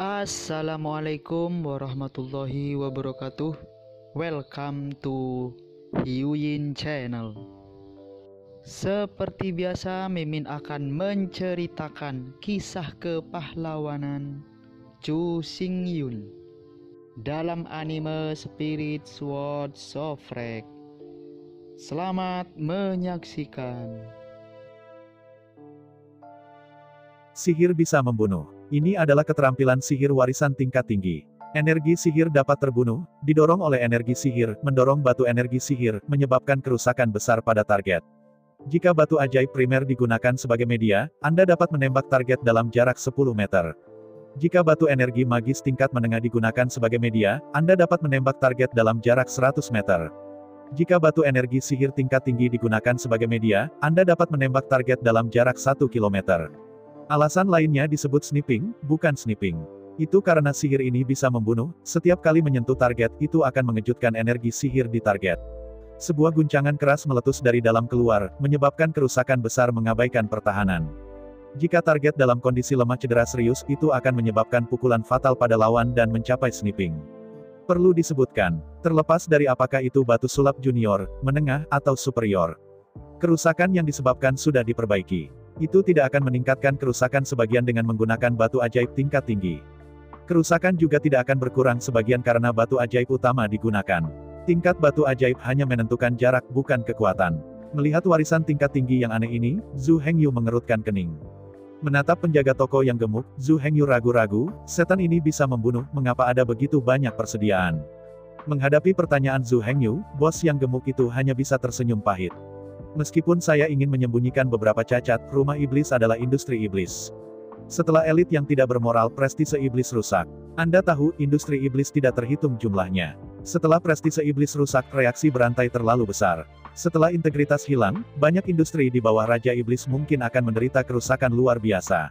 Assalamualaikum warahmatullahi wabarakatuh. Welcome to Hyuyin Channel. Seperti biasa, Mimin akan menceritakan kisah kepahlawanan Chu Xingyun dalam anime Spirit Sword Shofrek. Selamat menyaksikan. Sihir bisa membunuh. Ini adalah keterampilan sihir warisan tingkat tinggi. Energi sihir dapat terbunuh, didorong oleh energi sihir, mendorong batu energi sihir, menyebabkan kerusakan besar pada target. Jika batu ajaib primer digunakan sebagai media, Anda dapat menembak target dalam jarak 10 meter. Jika batu energi magis tingkat menengah digunakan sebagai media, Anda dapat menembak target dalam jarak 100 meter. Jika batu energi sihir tingkat tinggi digunakan sebagai media, Anda dapat menembak target dalam jarak 1 kilometer. Alasan lainnya disebut sniping, bukan sniping. Itu karena sihir ini bisa membunuh, setiap kali menyentuh target itu akan mengejutkan energi sihir di target. Sebuah guncangan keras meletus dari dalam keluar, menyebabkan kerusakan besar mengabaikan pertahanan. Jika target dalam kondisi lemah cedera serius, itu akan menyebabkan pukulan fatal pada lawan dan mencapai sniping. Perlu disebutkan, terlepas dari apakah itu batu sulap junior, menengah, atau superior, kerusakan yang disebabkan sudah diperbaiki. Itu tidak akan meningkatkan kerusakan sebagian dengan menggunakan batu ajaib tingkat tinggi. Kerusakan juga tidak akan berkurang sebagian karena batu ajaib utama digunakan. Tingkat batu ajaib hanya menentukan jarak, bukan kekuatan. Melihat warisan tingkat tinggi yang aneh ini, Zhu Hengyu mengerutkan kening. Menatap penjaga toko yang gemuk, Zhu Hengyu ragu-ragu, setan ini bisa membunuh, mengapa ada begitu banyak persediaan? Menghadapi pertanyaan Zhu Hengyu, bos yang gemuk itu hanya bisa tersenyum pahit. Meskipun saya ingin menyembunyikan beberapa cacat, rumah iblis adalah industri iblis. Setelah elit yang tidak bermoral, prestise iblis rusak. Anda tahu, industri iblis tidak terhitung jumlahnya. Setelah prestise iblis rusak, reaksi berantai terlalu besar. Setelah integritas hilang, banyak industri di bawah Raja Iblis mungkin akan menderita kerusakan luar biasa.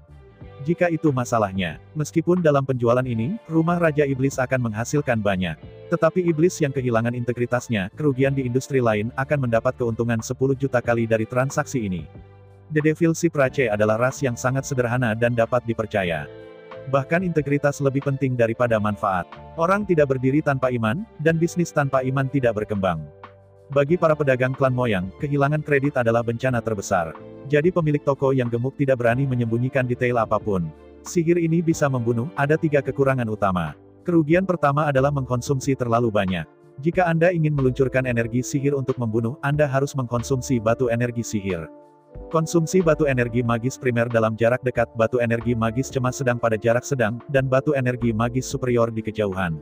Jika itu masalahnya, meskipun dalam penjualan ini, rumah Raja Iblis akan menghasilkan banyak. Tetapi iblis yang kehilangan integritasnya, kerugian di industri lain, akan mendapat keuntungan 10 juta kali dari transaksi ini. The Devil Ship Rache adalah ras yang sangat sederhana dan dapat dipercaya. Bahkan integritas lebih penting daripada manfaat. Orang tidak berdiri tanpa iman, dan bisnis tanpa iman tidak berkembang. Bagi para pedagang klan moyang, kehilangan kredit adalah bencana terbesar. Jadi pemilik toko yang gemuk tidak berani menyembunyikan detail apapun. Sihir ini bisa membunuh, ada 3 kekurangan utama. Kerugian pertama adalah mengkonsumsi terlalu banyak. Jika Anda ingin meluncurkan energi sihir untuk membunuh, Anda harus mengkonsumsi batu energi sihir. Konsumsi batu energi magis primer dalam jarak dekat, batu energi magis cemas sedang pada jarak sedang, dan batu energi magis superior di kejauhan.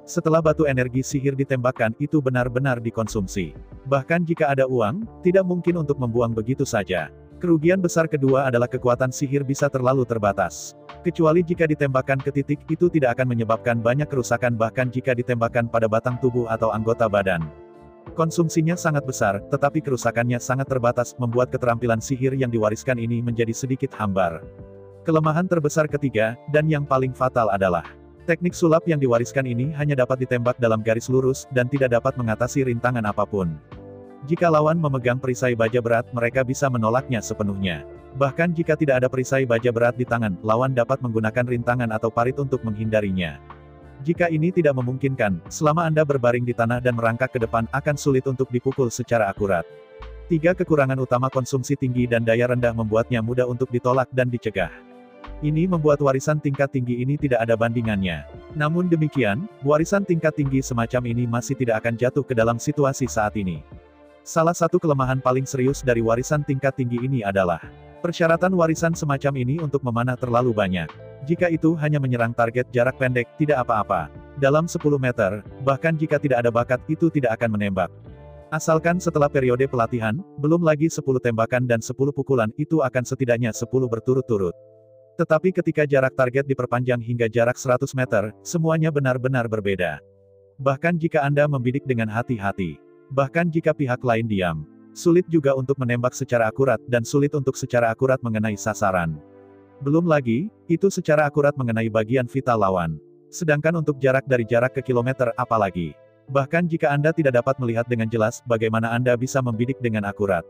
Setelah batu energi sihir ditembakkan, itu benar-benar dikonsumsi. Bahkan jika ada uang, tidak mungkin untuk membuang begitu saja. Kerugian besar kedua adalah kekuatan sihir bisa terlalu terbatas. Kecuali jika ditembakkan ke titik, itu tidak akan menyebabkan banyak kerusakan bahkan jika ditembakkan pada batang tubuh atau anggota badan. Konsumsinya sangat besar, tetapi kerusakannya sangat terbatas, membuat keterampilan sihir yang diwariskan ini menjadi sedikit hambar. Kelemahan terbesar ketiga, dan yang paling fatal adalah, teknik sulap yang diwariskan ini hanya dapat ditembak dalam garis lurus, dan tidak dapat mengatasi rintangan apapun. Jika lawan memegang perisai baja berat, mereka bisa menolaknya sepenuhnya. Bahkan jika tidak ada perisai baja berat di tangan, lawan dapat menggunakan rintangan atau parit untuk menghindarinya. Jika ini tidak memungkinkan, selama Anda berbaring di tanah dan merangkak ke depan, akan sulit untuk dipukul secara akurat. 3 kekurangan utama konsumsi tinggi dan daya rendah membuatnya mudah untuk ditolak dan dicegah. Ini membuat warisan tingkat tinggi ini tidak ada bandingannya. Namun demikian, warisan tingkat tinggi semacam ini masih tidak akan jatuh ke dalam situasi saat ini. Salah satu kelemahan paling serius dari warisan tingkat tinggi ini adalah persyaratan warisan semacam ini untuk memanah terlalu banyak. Jika itu hanya menyerang target jarak pendek, tidak apa-apa. Dalam 10 meter, bahkan jika tidak ada bakat, itu tidak akan menembak. Asalkan setelah periode pelatihan, belum lagi 10 tembakan dan 10 pukulan, itu akan setidaknya 10 berturut-turut. Tetapi ketika jarak target diperpanjang hingga jarak 100 meter, semuanya benar-benar berbeda. Bahkan jika Anda membidik dengan hati-hati. Bahkan jika pihak lain diam. Sulit juga untuk menembak secara akurat, dan sulit untuk secara akurat mengenai sasaran. Belum lagi, itu secara akurat mengenai bagian vital lawan. Sedangkan untuk jarak dari jarak ke kilometer, apalagi. Bahkan jika Anda tidak dapat melihat dengan jelas, bagaimana Anda bisa membidik dengan akurat.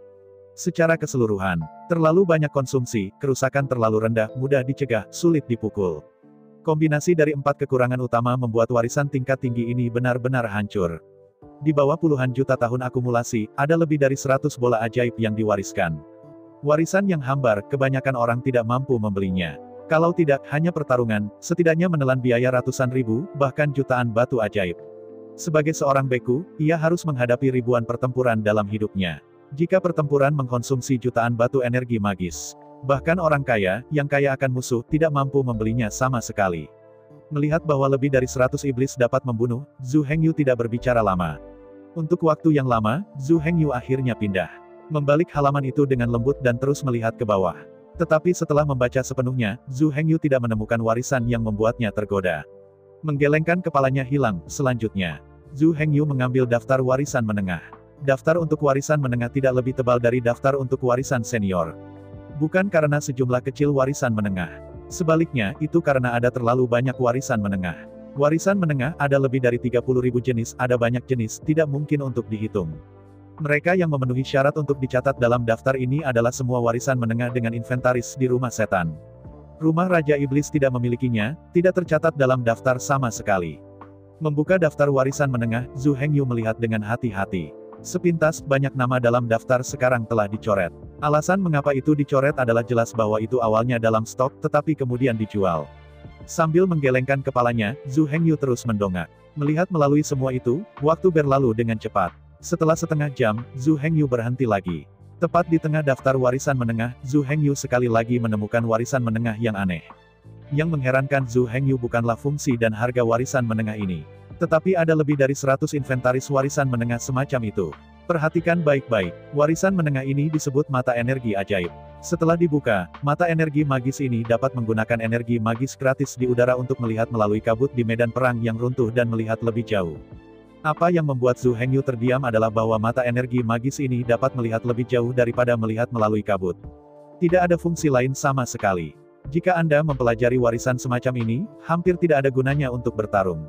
Secara keseluruhan, terlalu banyak konsumsi, kerusakan terlalu rendah, mudah dicegah, sulit dipukul. Kombinasi dari 4 kekurangan utama membuat warisan tingkat tinggi ini benar-benar hancur. Di bawah puluhan juta tahun akumulasi, ada lebih dari 100 bola ajaib yang diwariskan. Warisan yang hambar, kebanyakan orang tidak mampu membelinya. Kalau tidak, hanya pertarungan, setidaknya menelan biaya ratusan ribu, bahkan jutaan batu ajaib. Sebagai seorang beku, ia harus menghadapi ribuan pertempuran dalam hidupnya. Jika pertempuran mengkonsumsi jutaan batu energi magis, bahkan orang kaya, yang kaya akan musuh, tidak mampu membelinya sama sekali. Melihat bahwa lebih dari 100 iblis dapat membunuh, Zhu Hengyu tidak berbicara lama. Untuk waktu yang lama, Zhu Hengyu akhirnya pindah. Membalik halaman itu dengan lembut dan terus melihat ke bawah. Tetapi setelah membaca sepenuhnya, Zhu Hengyu tidak menemukan warisan yang membuatnya tergoda. Menggelengkan kepalanya hilang, selanjutnya. Zhu Hengyu mengambil daftar warisan menengah. Daftar untuk warisan menengah tidak lebih tebal dari daftar untuk warisan senior. Bukan karena sejumlah kecil warisan menengah. Sebaliknya, itu karena ada terlalu banyak warisan menengah. Warisan menengah ada lebih dari 30.000 jenis, ada banyak jenis, tidak mungkin untuk dihitung. Mereka yang memenuhi syarat untuk dicatat dalam daftar ini adalah semua warisan menengah dengan inventaris di rumah setan. Rumah Raja Iblis tidak memilikinya, tidak tercatat dalam daftar sama sekali. Membuka daftar warisan menengah, Zhu Hengyu melihat dengan hati-hati. Sepintas, banyak nama dalam daftar sekarang telah dicoret. Alasan mengapa itu dicoret adalah jelas bahwa itu awalnya dalam stok, tetapi kemudian dijual. Sambil menggelengkan kepalanya, Zhu Hengyu terus mendongak. Melihat melalui semua itu, waktu berlalu dengan cepat. Setelah setengah jam, Zhu Hengyu berhenti lagi. Tepat di tengah daftar warisan menengah, Zhu Hengyu sekali lagi menemukan warisan menengah yang aneh. Yang mengherankan Zhu Hengyu bukanlah fungsi dan harga warisan menengah ini. Tetapi ada lebih dari 100 inventaris warisan menengah semacam itu. Perhatikan baik-baik, warisan menengah ini disebut mata energi ajaib. Setelah dibuka, mata energi magis ini dapat menggunakan energi magis gratis di udara untuk melihat melalui kabut di medan perang yang runtuh dan melihat lebih jauh. Apa yang membuat Zhu Hengyu terdiam adalah bahwa mata energi magis ini dapat melihat lebih jauh daripada melihat melalui kabut. Tidak ada fungsi lain sama sekali. Jika Anda mempelajari warisan semacam ini, hampir tidak ada gunanya untuk bertarung.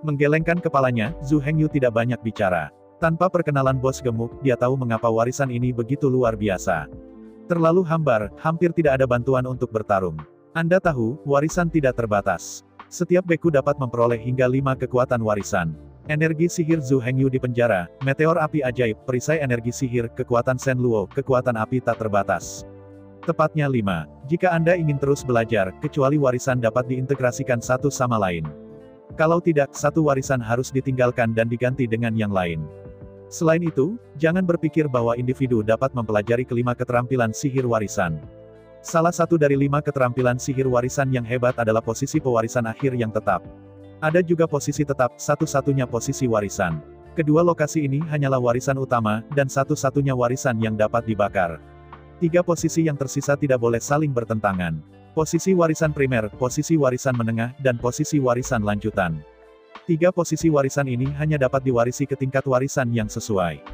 Menggelengkan kepalanya, Zhu Hengyu tidak banyak bicara. Tanpa perkenalan bos gemuk, dia tahu mengapa warisan ini begitu luar biasa. Terlalu hambar, hampir tidak ada bantuan untuk bertarung. Anda tahu, warisan tidak terbatas. Setiap beku dapat memperoleh hingga 5 kekuatan warisan. Energi sihir Zhu Hengyu di penjara, meteor api ajaib, perisai energi sihir, kekuatan Shen Luo, kekuatan api tak terbatas. Tepatnya 5. Jika Anda ingin terus belajar, kecuali warisan dapat diintegrasikan satu sama lain. Kalau tidak, satu warisan harus ditinggalkan dan diganti dengan yang lain. Selain itu, jangan berpikir bahwa individu dapat mempelajari kelima keterampilan sihir warisan. Salah satu dari 5 keterampilan sihir warisan yang hebat adalah posisi pewarisan akhir yang tetap. Ada juga posisi tetap, satu-satunya posisi warisan. Kedua lokasi ini hanyalah warisan utama, dan satu-satunya warisan yang dapat dibakar. 3 posisi yang tersisa tidak boleh saling bertentangan. Posisi warisan primer, posisi warisan menengah, dan posisi warisan lanjutan. 3 posisi warisan ini hanya dapat diwarisi ke tingkat warisan yang sesuai.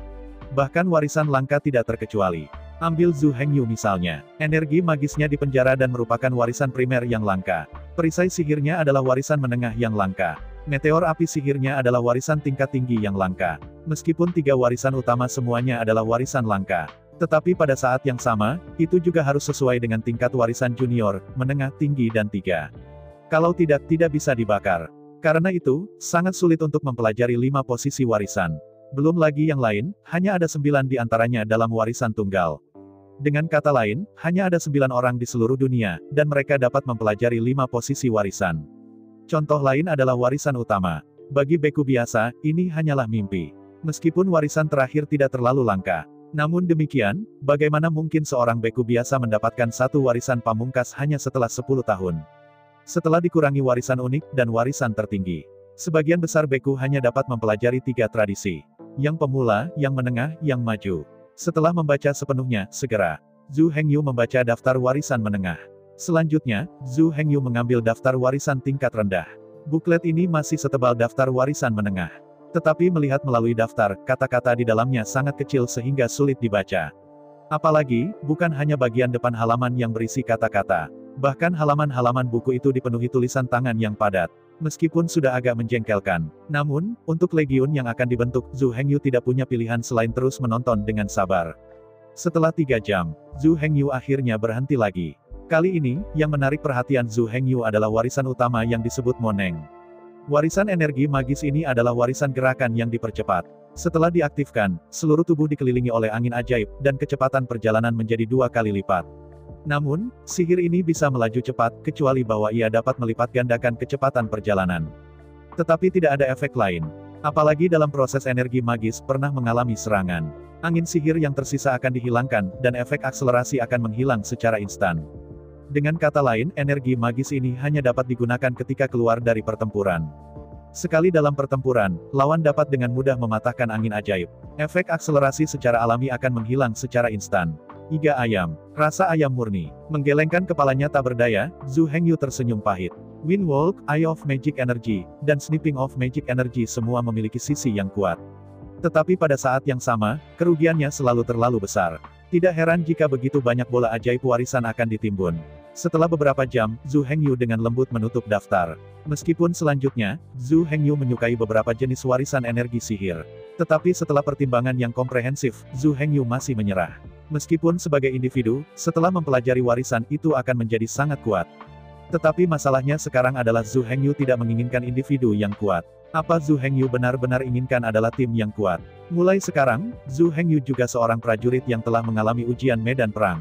Bahkan warisan langka tidak terkecuali. Ambil Zhu Hengyu misalnya. Energi magisnya di penjara dan merupakan warisan primer yang langka. Perisai sihirnya adalah warisan menengah yang langka. Meteor api sihirnya adalah warisan tingkat tinggi yang langka. Meskipun 3 warisan utama semuanya adalah warisan langka. Tetapi pada saat yang sama, itu juga harus sesuai dengan tingkat warisan junior, menengah, tinggi dan 3. Kalau tidak bisa dibakar. Karena itu, sangat sulit untuk mempelajari 5 posisi warisan. Belum lagi yang lain, hanya ada 9 di antaranya dalam warisan tunggal. Dengan kata lain, hanya ada 9 orang di seluruh dunia, dan mereka dapat mempelajari 5 posisi warisan. Contoh lain adalah warisan utama. Bagi beku biasa, ini hanyalah mimpi. Meskipun warisan terakhir tidak terlalu langka. Namun demikian, bagaimana mungkin seorang beku biasa mendapatkan satu warisan pamungkas hanya setelah 10 tahun? Setelah dikurangi warisan unik dan warisan tertinggi. Sebagian besar beku hanya dapat mempelajari 3 tradisi. Yang pemula, yang menengah, yang maju. Setelah membaca sepenuhnya, segera. Zhu Hengyu membaca daftar warisan menengah. Selanjutnya, Zhu Hengyu mengambil daftar warisan tingkat rendah. Buklet ini masih setebal daftar warisan menengah. Tetapi melihat melalui daftar, kata-kata di dalamnya sangat kecil sehingga sulit dibaca. Apalagi, bukan hanya bagian depan halaman yang berisi kata-kata. Bahkan halaman-halaman buku itu dipenuhi tulisan tangan yang padat. Meskipun sudah agak menjengkelkan. Namun, untuk legiun yang akan dibentuk, Zhu Hengyu tidak punya pilihan selain terus menonton dengan sabar. Setelah 3 jam, Zhu Hengyu akhirnya berhenti lagi. Kali ini, yang menarik perhatian Zhu Hengyu adalah warisan utama yang disebut Moneng. Warisan energi magis ini adalah warisan gerakan yang dipercepat. Setelah diaktifkan, seluruh tubuh dikelilingi oleh angin ajaib, dan kecepatan perjalanan menjadi 2 kali lipat. Namun, sihir ini bisa melaju cepat, kecuali bahwa ia dapat melipat gandakan kecepatan perjalanan. Tetapi tidak ada efek lain. Apalagi dalam proses energi magis pernah mengalami serangan. Angin sihir yang tersisa akan dihilangkan, dan efek akselerasi akan menghilang secara instan. Dengan kata lain, energi magis ini hanya dapat digunakan ketika keluar dari pertempuran. Sekali dalam pertempuran, lawan dapat dengan mudah mematahkan angin ajaib. Efek akselerasi secara alami akan menghilang secara instan. Iga ayam, rasa ayam murni. Menggelengkan kepalanya tak berdaya, Zhu Hengyu tersenyum pahit. Wind Walk, Eye of Magic Energy, dan Snipping of Magic Energy semua memiliki sisi yang kuat. Tetapi pada saat yang sama, kerugiannya selalu terlalu besar. Tidak heran jika begitu banyak bola ajaib warisan akan ditimbun. Setelah beberapa jam, Zhu Hengyu dengan lembut menutup daftar. Meskipun selanjutnya, Zhu Hengyu menyukai beberapa jenis warisan energi sihir. Tetapi setelah pertimbangan yang komprehensif, Zhu Hengyu masih menyerah. Meskipun sebagai individu, setelah mempelajari warisan itu akan menjadi sangat kuat. Tetapi masalahnya sekarang adalah Zhu Hengyu tidak menginginkan individu yang kuat. Apa Zhu Hengyu benar-benar inginkan adalah tim yang kuat. Mulai sekarang, Zhu Hengyu juga seorang prajurit yang telah mengalami ujian medan perang.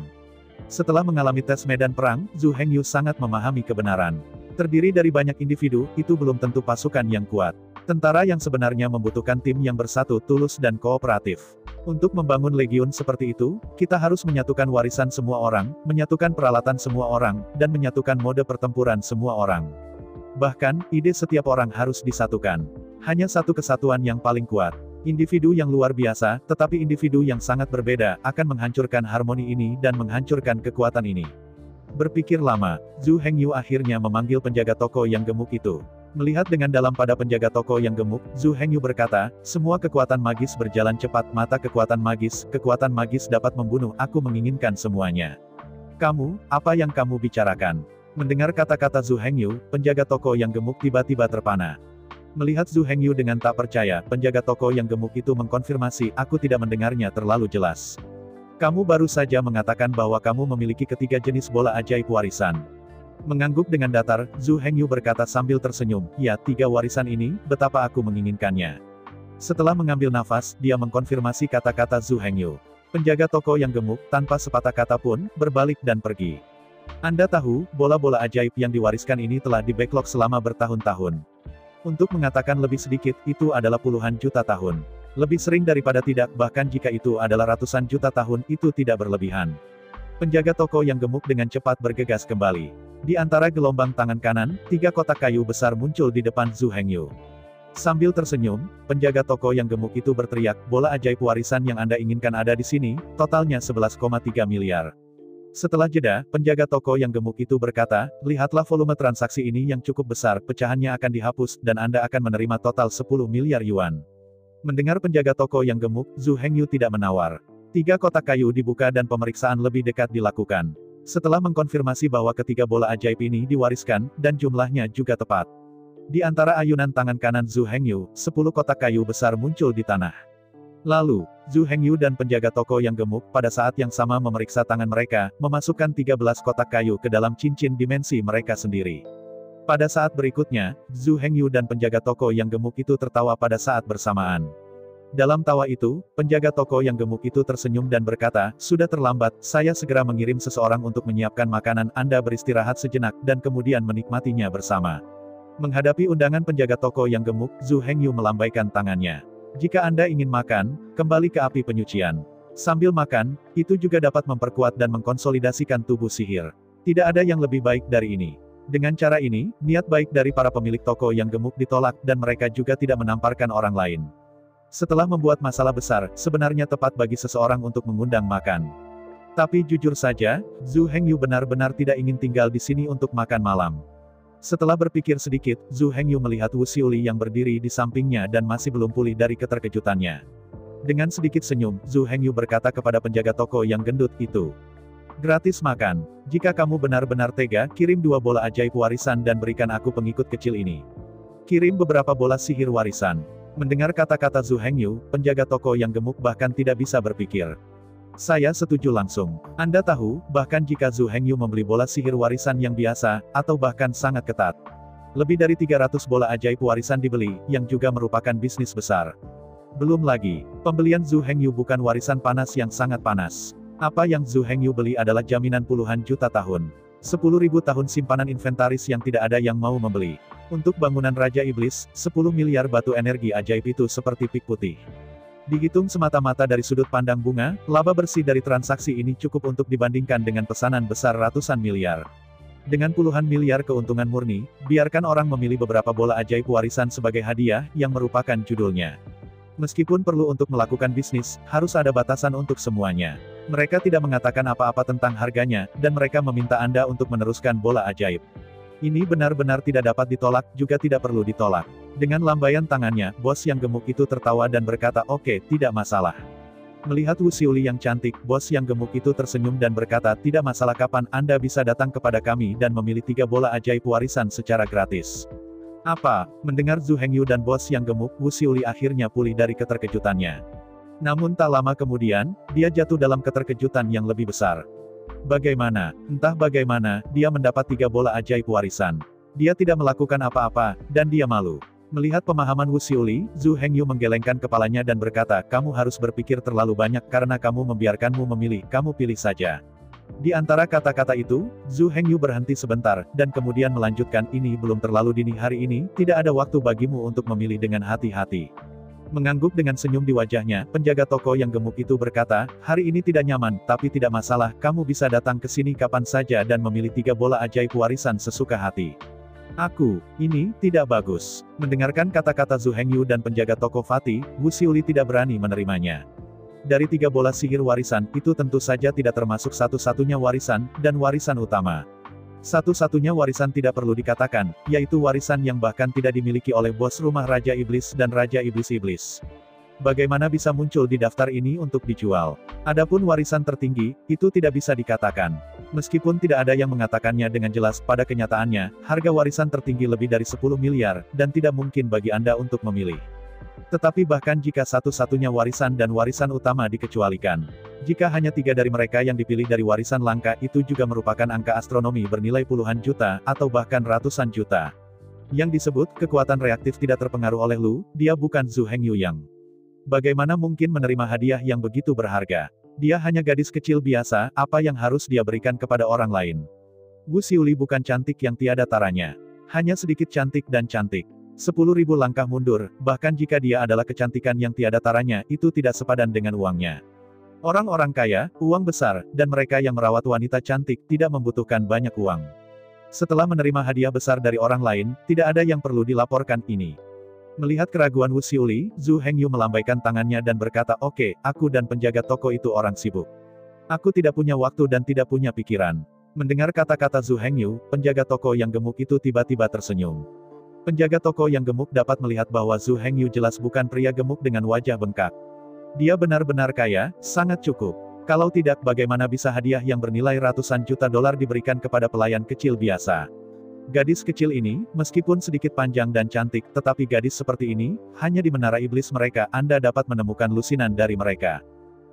Setelah mengalami tes medan perang, Zhu Hengyu sangat memahami kebenaran. Terdiri dari banyak individu, itu belum tentu pasukan yang kuat. Tentara yang sebenarnya membutuhkan tim yang bersatu, tulus dan kooperatif. Untuk membangun legiun seperti itu, kita harus menyatukan warisan semua orang, menyatukan peralatan semua orang, dan menyatukan mode pertempuran semua orang. Bahkan, ide setiap orang harus disatukan. Hanya satu kesatuan yang paling kuat. Individu yang luar biasa, tetapi individu yang sangat berbeda, akan menghancurkan harmoni ini dan menghancurkan kekuatan ini. Berpikir lama, Zhu Hengyu akhirnya memanggil penjaga toko yang gemuk itu. Melihat dengan dalam pada penjaga toko yang gemuk, Zhu Hengyu berkata, semua kekuatan magis berjalan cepat, mata kekuatan magis dapat membunuh, aku menginginkan semuanya. Kamu, apa yang kamu bicarakan? Mendengar kata-kata Zhu Hengyu, penjaga toko yang gemuk tiba-tiba terpana. Melihat Zhu Hengyu dengan tak percaya, penjaga toko yang gemuk itu mengkonfirmasi, aku tidak mendengarnya terlalu jelas. Kamu baru saja mengatakan bahwa kamu memiliki ketiga jenis bola ajaib warisan. Mengangguk dengan datar, Zhu Hengyu berkata sambil tersenyum, ya, 3 warisan ini, betapa aku menginginkannya. Setelah mengambil nafas, dia mengkonfirmasi kata-kata Zhu Hengyu. Penjaga toko yang gemuk, tanpa sepatah kata pun, berbalik dan pergi. Anda tahu, bola-bola ajaib yang diwariskan ini telah di backlog selama bertahun-tahun. Untuk mengatakan lebih sedikit, itu adalah puluhan juta tahun. Lebih sering daripada tidak, bahkan jika itu adalah ratusan juta tahun, itu tidak berlebihan. Penjaga toko yang gemuk dengan cepat bergegas kembali. Di antara gelombang tangan kanan, 3 kotak kayu besar muncul di depan Zhu Hengyu. Sambil tersenyum, penjaga toko yang gemuk itu berteriak, bola ajaib warisan yang Anda inginkan ada di sini, totalnya 11,3 miliar. Setelah jeda, penjaga toko yang gemuk itu berkata, lihatlah volume transaksi ini yang cukup besar, pecahannya akan dihapus, dan Anda akan menerima total 10 miliar yuan. Mendengar penjaga toko yang gemuk, Zhu Hengyu tidak menawar. 3 kotak kayu dibuka dan pemeriksaan lebih dekat dilakukan. Setelah mengkonfirmasi bahwa ketiga bola ajaib ini diwariskan, dan jumlahnya juga tepat. Di antara ayunan tangan kanan Zhu Hengyu, 10 kotak kayu besar muncul di tanah. Lalu, Zhu Hengyu dan penjaga toko yang gemuk pada saat yang sama memeriksa tangan mereka, memasukkan 13 kotak kayu ke dalam cincin dimensi mereka sendiri. Pada saat berikutnya, Zhu Hengyu dan penjaga toko yang gemuk itu tertawa pada saat bersamaan. Dalam tawa itu, penjaga toko yang gemuk itu tersenyum dan berkata, sudah terlambat, saya segera mengirim seseorang untuk menyiapkan makanan, Anda beristirahat sejenak, dan kemudian menikmatinya bersama. Menghadapi undangan penjaga toko yang gemuk, Zhu Hengyu melambaikan tangannya. Jika Anda ingin makan, kembali ke api penyucian. Sambil makan, itu juga dapat memperkuat dan mengkonsolidasikan tubuh sihir. Tidak ada yang lebih baik dari ini. Dengan cara ini, niat baik dari para pemilik toko yang gemuk ditolak dan mereka juga tidak menamparkan orang lain. Setelah membuat masalah besar, sebenarnya tepat bagi seseorang untuk mengundang makan. Tapi jujur saja, Zhu Hengyu benar-benar tidak ingin tinggal di sini untuk makan malam. Setelah berpikir sedikit, Zhu Hengyu melihat Wu Xiuli yang berdiri di sampingnya dan masih belum pulih dari keterkejutannya. Dengan sedikit senyum, Zhu Hengyu berkata kepada penjaga toko yang gendut itu. Gratis makan. Jika kamu benar-benar tega, kirim 2 bola ajaib warisan dan berikan aku pengikut kecil ini. Kirim beberapa bola sihir warisan. Mendengar kata-kata Zhu Hengyu, penjaga toko yang gemuk bahkan tidak bisa berpikir. Saya setuju langsung. Anda tahu, bahkan jika Zhu Hengyu membeli bola sihir warisan yang biasa, atau bahkan sangat ketat. Lebih dari 300 bola ajaib warisan dibeli, yang juga merupakan bisnis besar. Belum lagi, pembelian Zhu Hengyu bukan warisan panas yang sangat panas. Apa yang Zhu Hengyu beli adalah jaminan puluhan juta tahun. 10.000 tahun simpanan inventaris yang tidak ada yang mau membeli. Untuk bangunan Raja Iblis, 10 miliar batu energi ajaib itu seperti pik putih. Dihitung semata-mata dari sudut pandang bunga, laba bersih dari transaksi ini cukup untuk dibandingkan dengan pesanan besar ratusan miliar. Dengan puluhan miliar keuntungan murni, biarkan orang memilih beberapa bola ajaib warisan sebagai hadiah, yang merupakan judulnya. Meskipun perlu untuk melakukan bisnis, harus ada batasan untuk semuanya. Mereka tidak mengatakan apa-apa tentang harganya, dan mereka meminta Anda untuk meneruskan bola ajaib. Ini benar-benar tidak dapat ditolak, juga tidak perlu ditolak. Dengan lambaian tangannya, bos yang gemuk itu tertawa dan berkata, "Oke, tidak masalah." Melihat Wu Xiuli yang cantik, bos yang gemuk itu tersenyum dan berkata, "Tidak masalah, kapan Anda bisa datang kepada kami dan memilih 3 bola ajaib warisan secara gratis." Apa? Mendengar Zhu Hengyu dan bos yang gemuk, Wu Xiuli akhirnya pulih dari keterkejutannya. Namun tak lama kemudian, dia jatuh dalam keterkejutan yang lebih besar. Bagaimana? Entah bagaimana, dia mendapat 3 bola ajaib warisan. Dia tidak melakukan apa-apa, dan dia malu. Melihat pemahaman Wu Xiuli, Zhu Hengyu menggelengkan kepalanya dan berkata, "Kamu harus berpikir terlalu banyak karena kamu membiarkanmu memilih, kamu pilih saja." Di antara kata-kata itu, Zhu Hengyu berhenti sebentar, dan kemudian melanjutkan, "Ini belum terlalu dini hari ini, tidak ada waktu bagimu untuk memilih dengan hati-hati." Mengangguk dengan senyum di wajahnya, penjaga toko yang gemuk itu berkata, "Hari ini tidak nyaman, tapi tidak masalah, kamu bisa datang ke sini kapan saja dan memilih 3 bola ajaib warisan sesuka hati." Ini tidak bagus. Mendengarkan kata-kata Zhu Hengyu dan penjaga toko Fatih, Wu Xiuli tidak berani menerimanya. Dari 3 bola sihir warisan, itu tentu saja tidak termasuk satu-satunya warisan, dan warisan utama. Satu-satunya warisan tidak perlu dikatakan, yaitu warisan yang bahkan tidak dimiliki oleh bos rumah Raja Iblis dan Raja Iblis-Iblis. Bagaimana bisa muncul di daftar ini untuk dijual? Adapun warisan tertinggi, itu tidak bisa dikatakan. Meskipun tidak ada yang mengatakannya dengan jelas, pada kenyataannya, harga warisan tertinggi lebih dari 10 miliar, dan tidak mungkin bagi Anda untuk memilih. Tetapi bahkan jika satu-satunya warisan dan warisan utama dikecualikan, jika hanya 3 dari mereka yang dipilih dari warisan langka, itu juga merupakan angka astronomi bernilai puluhan juta, atau bahkan ratusan juta. Yang disebut, kekuatan reaktif tidak terpengaruh oleh Lu, dia bukan Zhu Hengyu yang. Bagaimana mungkin menerima hadiah yang begitu berharga? Dia hanya gadis kecil biasa, apa yang harus dia berikan kepada orang lain? Wu Xiuli bukan cantik yang tiada taranya. Hanya sedikit cantik dan cantik. 10.000 langkah mundur, bahkan jika dia adalah kecantikan yang tiada taranya, itu tidak sepadan dengan uangnya. Orang-orang kaya, uang besar, dan mereka yang merawat wanita cantik, tidak membutuhkan banyak uang. Setelah menerima hadiah besar dari orang lain, tidak ada yang perlu dilaporkan ini. Melihat keraguan Wu Xiuli, Zhu Hengyu melambaikan tangannya dan berkata, "Oke, aku dan penjaga toko itu orang sibuk. Aku tidak punya waktu dan tidak punya pikiran." Mendengar kata-kata Zhu Hengyu, penjaga toko yang gemuk itu tiba-tiba tersenyum. Penjaga toko yang gemuk dapat melihat bahwa Zhu Hengyu jelas bukan pria gemuk dengan wajah bengkak. Dia benar-benar kaya, sangat cukup. Kalau tidak, bagaimana bisa hadiah yang bernilai ratusan juta dolar diberikan kepada pelayan kecil biasa? Gadis kecil ini, meskipun sedikit panjang dan cantik, tetapi gadis seperti ini, hanya di menara iblis mereka, Anda dapat menemukan lusinan dari mereka.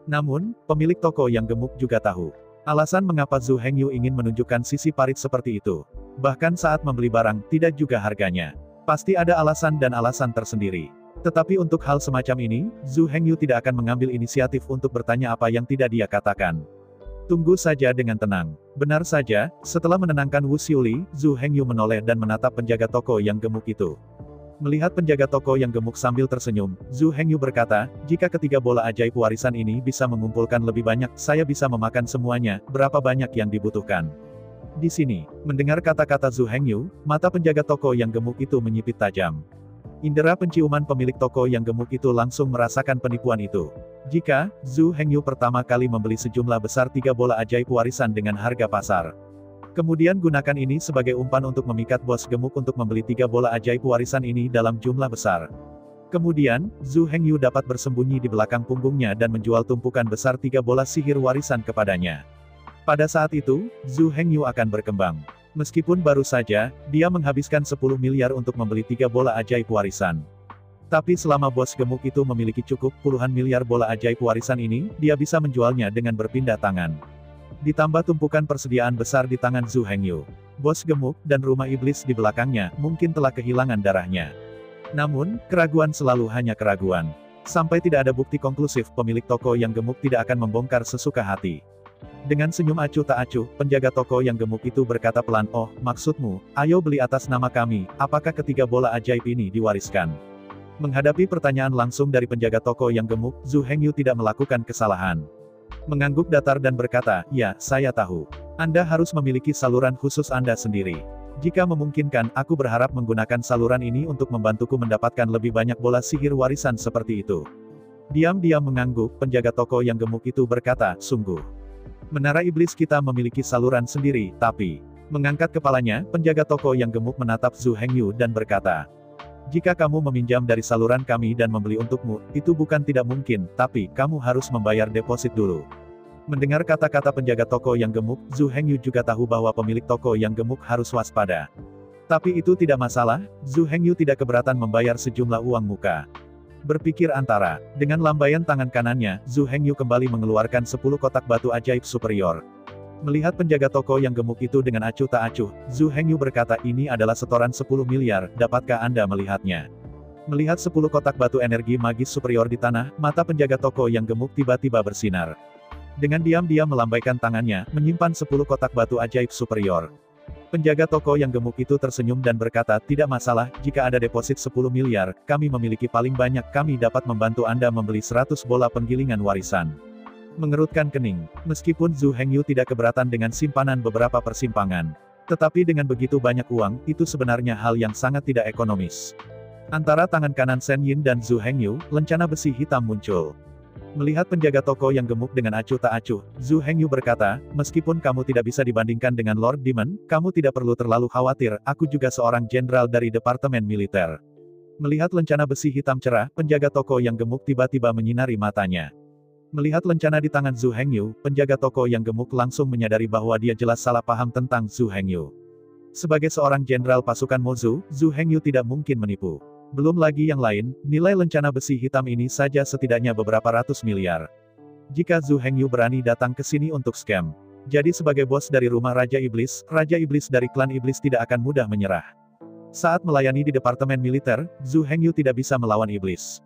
Namun, pemilik toko yang gemuk juga tahu alasan mengapa Zhu Hengyu ingin menunjukkan sisi parit seperti itu. Bahkan saat membeli barang, tidak juga harganya. Pasti ada alasan dan alasan tersendiri. Tetapi untuk hal semacam ini, Zhu Hengyu tidak akan mengambil inisiatif untuk bertanya apa yang tidak dia katakan. Tunggu saja dengan tenang. Benar saja, setelah menenangkan Wu Xiuli, Zhu Hengyu menoleh dan menatap penjaga toko yang gemuk itu. Melihat penjaga toko yang gemuk sambil tersenyum, Zhu Hengyu berkata, "Jika ketiga bola ajaib warisan ini bisa mengumpulkan lebih banyak, saya bisa memakan semuanya, berapa banyak yang dibutuhkan?" Di sini, mendengar kata-kata Zhu Hengyu, mata penjaga toko yang gemuk itu menyipit tajam. Indera penciuman pemilik toko yang gemuk itu langsung merasakan penipuan itu. Jika Zhu Hengyu pertama kali membeli sejumlah besar 3 bola ajaib warisan dengan harga pasar, kemudian gunakan ini sebagai umpan untuk memikat bos gemuk untuk membeli 3 bola ajaib warisan ini dalam jumlah besar. Kemudian, Zhu Hengyu dapat bersembunyi di belakang punggungnya dan menjual tumpukan besar 3 bola sihir warisan kepadanya. Pada saat itu, Zhu Hengyu akan berkembang. Meskipun baru saja, dia menghabiskan 10 miliar untuk membeli 3 bola ajaib warisan. Tapi selama bos gemuk itu memiliki cukup puluhan miliar bola ajaib warisan ini, dia bisa menjualnya dengan berpindah tangan. Ditambah tumpukan persediaan besar di tangan Zhu Hengyu. Bos gemuk dan rumah iblis di belakangnya mungkin telah kehilangan darahnya. Namun, keraguan selalu hanya keraguan. Sampai tidak ada bukti konklusif, pemilik toko yang gemuk tidak akan membongkar sesuka hati. Dengan senyum acuh tak acuh, penjaga toko yang gemuk itu berkata pelan, "Oh, maksudmu, ayo beli atas nama kami, apakah ketiga bola ajaib ini diwariskan?" Menghadapi pertanyaan langsung dari penjaga toko yang gemuk, Zhu Hengyu tidak melakukan kesalahan. Mengangguk datar dan berkata, "Ya, saya tahu. Anda harus memiliki saluran khusus Anda sendiri. Jika memungkinkan, aku berharap menggunakan saluran ini untuk membantuku mendapatkan lebih banyak bola sihir warisan seperti itu." Diam-diam mengangguk, penjaga toko yang gemuk itu berkata, "Sungguh. Menara iblis kita memiliki saluran sendiri, tapi..." Mengangkat kepalanya, penjaga toko yang gemuk menatap Zhu Hengyu dan berkata, "Jika kamu meminjam dari saluran kami dan membeli untukmu, itu bukan tidak mungkin, tapi kamu harus membayar deposit dulu." Mendengar kata-kata penjaga toko yang gemuk, Zhu Hengyu juga tahu bahwa pemilik toko yang gemuk harus waspada. Tapi itu tidak masalah, Zhu Hengyu tidak keberatan membayar sejumlah uang muka. Berpikir antara, dengan lambaian tangan kanannya, Zhu Hengyu kembali mengeluarkan 10 kotak batu ajaib superior. Melihat penjaga toko yang gemuk itu dengan acuh tak acuh, Zhu Hengyu berkata, "Ini adalah setoran 10 miliar, dapatkah Anda melihatnya?" Melihat 10 kotak batu energi magis superior di tanah, mata penjaga toko yang gemuk tiba-tiba bersinar. Dengan diam-diam melambaikan tangannya, menyimpan 10 kotak batu ajaib superior. Penjaga toko yang gemuk itu tersenyum dan berkata, "Tidak masalah, jika ada deposit 10 miliar, kami memiliki paling banyak, kami dapat membantu Anda membeli 100 bola penggilingan warisan." Mengerutkan kening, meskipun Zhu Hengyu tidak keberatan dengan simpanan beberapa persimpangan. Tetapi dengan begitu banyak uang, itu sebenarnya hal yang sangat tidak ekonomis. Antara tangan kanan Shen Yin dan Zhu Hengyu, lencana besi hitam muncul. Melihat penjaga toko yang gemuk dengan acuh tak acuh, Zhu Hengyu berkata, "Meskipun kamu tidak bisa dibandingkan dengan Lord Demon, kamu tidak perlu terlalu khawatir, aku juga seorang jenderal dari Departemen Militer." Melihat lencana besi hitam cerah, penjaga toko yang gemuk tiba-tiba menyinari matanya. Melihat lencana di tangan Zhu Hengyu, penjaga toko yang gemuk langsung menyadari bahwa dia jelas salah paham tentang Zhu Hengyu. Sebagai seorang jenderal pasukan Mozu, Zhu Hengyu tidak mungkin menipu. Belum lagi yang lain, nilai lencana besi hitam ini saja setidaknya beberapa ratus miliar. Jika Zhu Hengyu berani datang ke sini untuk scam, jadi sebagai bos dari rumah Raja Iblis dari klan Iblis tidak akan mudah menyerah. Saat melayani di Departemen Militer, Zhu Hengyu tidak bisa melawan Iblis.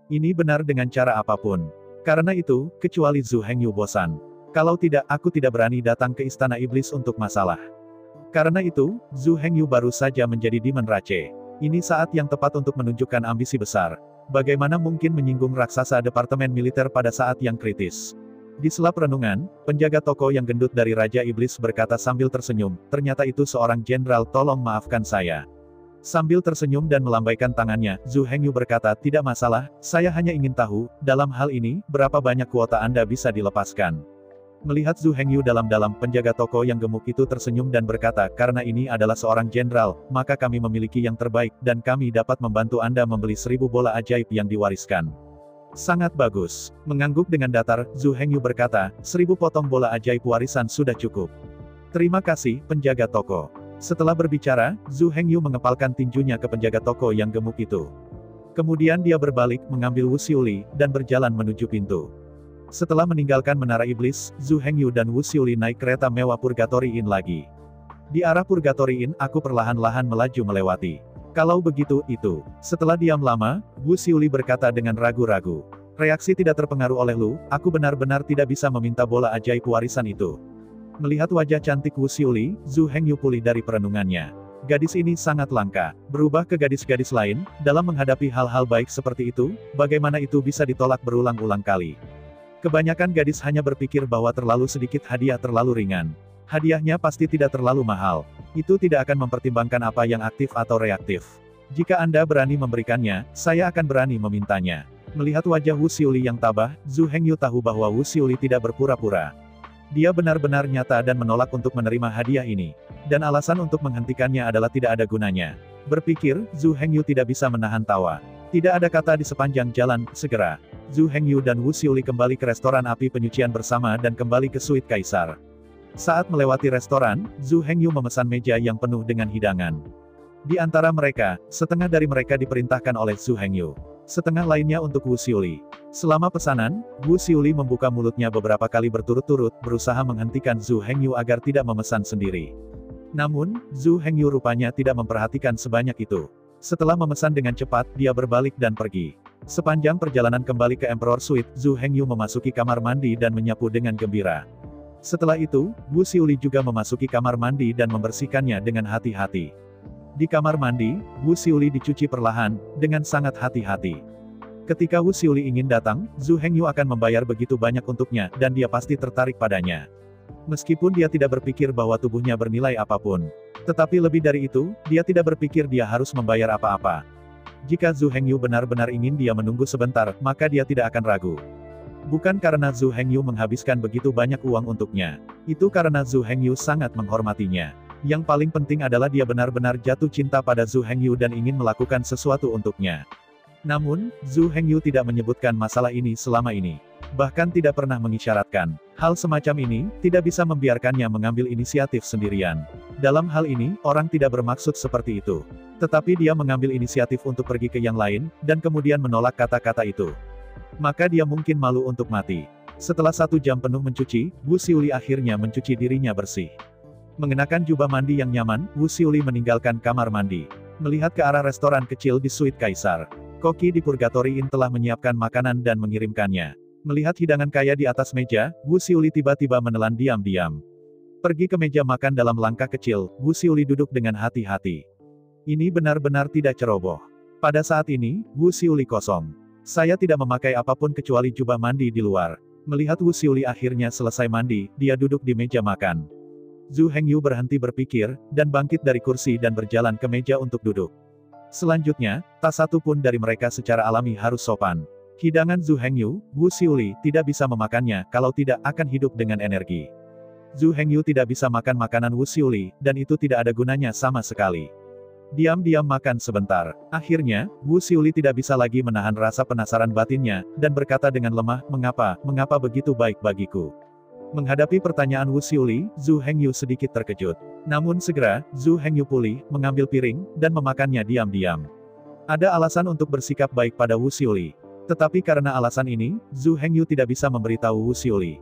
Ini benar dengan cara apapun. Karena itu, kecuali Zhu Hengyu bosan. Kalau tidak, aku tidak berani datang ke Istana Iblis untuk masalah. Karena itu, Zhu Hengyu baru saja menjadi Demon Rache. Ini saat yang tepat untuk menunjukkan ambisi besar. Bagaimana mungkin menyinggung raksasa Departemen Militer pada saat yang kritis? Di sela renungan, penjaga toko yang gendut dari Raja Iblis berkata sambil tersenyum, "Ternyata itu seorang jenderal, tolong maafkan saya." Sambil tersenyum dan melambaikan tangannya, Zhu Hengyu berkata, "Tidak masalah, saya hanya ingin tahu, dalam hal ini, berapa banyak kuota Anda bisa dilepaskan?" Melihat Zhu Hengyu dalam-dalam, penjaga toko yang gemuk itu tersenyum dan berkata, "Karena ini adalah seorang jenderal, maka kami memiliki yang terbaik, dan kami dapat membantu Anda membeli 1000 bola ajaib yang diwariskan." "Sangat bagus." Mengangguk dengan datar, Zhu Hengyu berkata, 1000 potong bola ajaib warisan sudah cukup. "Terima kasih, penjaga toko." Setelah berbicara, Zhu Hengyu mengepalkan tinjunya ke penjaga toko yang gemuk itu. Kemudian dia berbalik, mengambil Wu Xiuli, dan berjalan menuju pintu. Setelah meninggalkan Menara Iblis, Zhu Hengyu dan Wu Xiuli naik kereta mewah Purgatory Inn lagi. Di arah Purgatory Inn, aku perlahan-lahan melaju melewati. "Kalau begitu, itu." Setelah diam lama, Wu Xiuli berkata dengan ragu-ragu. "Reaksi tidak terpengaruh oleh Lu, aku benar-benar tidak bisa meminta bola ajaib warisan itu." Melihat wajah cantik Wu Xiuli, Zhu Hengyu pulih dari perenungannya. Gadis ini sangat langka. Berubah ke gadis-gadis lain, dalam menghadapi hal-hal baik seperti itu, bagaimana itu bisa ditolak berulang-ulang kali? Kebanyakan gadis hanya berpikir bahwa terlalu sedikit hadiah terlalu ringan. Hadiahnya pasti tidak terlalu mahal. Itu tidak akan mempertimbangkan apa yang aktif atau reaktif. Jika Anda berani memberikannya, saya akan berani memintanya. Melihat wajah Wu Xiuli yang tabah, Zhu Hengyu tahu bahwa Wu Xiuli tidak berpura-pura. Dia benar-benar nyata dan menolak untuk menerima hadiah ini. Dan alasan untuk menghentikannya adalah tidak ada gunanya. Berpikir, Zhu Hengyu tidak bisa menahan tawa. Tidak ada kata di sepanjang jalan, segera. Zhu Hengyu dan Wu Xiuli kembali ke restoran api penyucian bersama dan kembali ke suite kaisar. Saat melewati restoran, Zhu Hengyu memesan meja yang penuh dengan hidangan. Di antara mereka, setengah dari mereka diperintahkan oleh Zhu Hengyu. Setengah lainnya untuk Wu Xiuli. Selama pesanan, Wu Xiuli membuka mulutnya beberapa kali berturut-turut, berusaha menghentikan Zhu Hengyu agar tidak memesan sendiri. Namun, Zhu Hengyu rupanya tidak memperhatikan sebanyak itu. Setelah memesan dengan cepat, dia berbalik dan pergi. Sepanjang perjalanan kembali ke Emperor Suite, Zhu Hengyu memasuki kamar mandi dan menyapu dengan gembira. Setelah itu, Wu Xiuli juga memasuki kamar mandi dan membersihkannya dengan hati-hati. Di kamar mandi, Wu Xiuli dicuci perlahan, dengan sangat hati-hati. Ketika Wu Xiuli ingin datang, Zhu Hengyu akan membayar begitu banyak untuknya, dan dia pasti tertarik padanya. Meskipun dia tidak berpikir bahwa tubuhnya bernilai apapun. Tetapi lebih dari itu, dia tidak berpikir dia harus membayar apa-apa. Jika Zhu Hengyu benar-benar ingin dia menunggu sebentar, maka dia tidak akan ragu. Bukan karena Zhu Hengyu menghabiskan begitu banyak uang untuknya. Itu karena Zhu Hengyu sangat menghormatinya. Yang paling penting adalah dia benar-benar jatuh cinta pada Zhu Hengyu dan ingin melakukan sesuatu untuknya. Namun, Zhu Hengyu tidak menyebutkan masalah ini selama ini. Bahkan tidak pernah mengisyaratkan. Hal semacam ini, tidak bisa membiarkannya mengambil inisiatif sendirian. Dalam hal ini, orang tidak bermaksud seperti itu. Tetapi dia mengambil inisiatif untuk pergi ke yang lain, dan kemudian menolak kata-kata itu. Maka dia mungkin malu untuk mati. Setelah 1 jam penuh mencuci, Wu Xiuli akhirnya mencuci dirinya bersih. Mengenakan jubah mandi yang nyaman, Wu Xiuli meninggalkan kamar mandi. Melihat ke arah restoran kecil di suite Kaisar. Koki di Purgatory Inn telah menyiapkan makanan dan mengirimkannya. Melihat hidangan kaya di atas meja, Wu Xiuli tiba-tiba menelan diam-diam. Pergi ke meja makan dalam langkah kecil, Wu Xiuli duduk dengan hati-hati. Ini benar-benar tidak ceroboh. Pada saat ini, Wu Xiuli kosong. Saya tidak memakai apapun kecuali jubah mandi di luar. Melihat Wu Xiuli akhirnya selesai mandi, dia duduk di meja makan. Zhu Hengyu berhenti berpikir, dan bangkit dari kursi dan berjalan ke meja untuk duduk. Selanjutnya, tak satu pun dari mereka secara alami harus sopan. Hidangan Zhu Hengyu, Wu Xiuli, tidak bisa memakannya, kalau tidak akan hidup dengan energi. Zhu Hengyu tidak bisa makan makanan Wu Xiuli, dan itu tidak ada gunanya sama sekali. Diam-diam makan sebentar. Akhirnya, Wu Xiuli tidak bisa lagi menahan rasa penasaran batinnya, dan berkata dengan lemah, mengapa begitu baik bagiku? Menghadapi pertanyaan Wu Xiuli, Zhu Hengyu sedikit terkejut. Namun segera, Zhu Hengyu pulih, mengambil piring, dan memakannya diam-diam. Ada alasan untuk bersikap baik pada Wu Xiuli. Tetapi karena alasan ini, Zhu Hengyu tidak bisa memberitahu Wu Xiuli.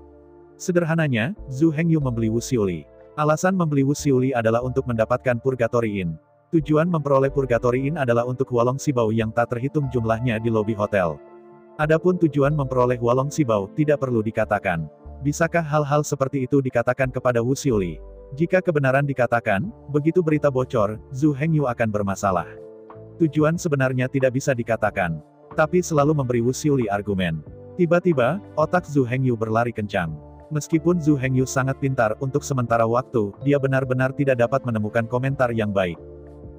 Sederhananya, Zhu Hengyu membeli Wu Xiuli. Alasan membeli Wu Xiuli adalah untuk mendapatkan Purgatory Inn. Tujuan memperoleh Purgatory Inn adalah untuk Hualong Xibao yang tak terhitung jumlahnya di lobi hotel. Adapun tujuan memperoleh Hualong Xibao, tidak perlu dikatakan. Bisakah hal-hal seperti itu dikatakan kepada Wu Xiuli? Jika kebenaran dikatakan, begitu berita bocor, Zhu Hengyu akan bermasalah. Tujuan sebenarnya tidak bisa dikatakan. Tapi selalu memberi Wu Xiuli argumen. Tiba-tiba, otak Zhu Hengyu berlari kencang. Meskipun Zhu Hengyu sangat pintar, untuk sementara waktu, dia benar-benar tidak dapat menemukan komentar yang baik.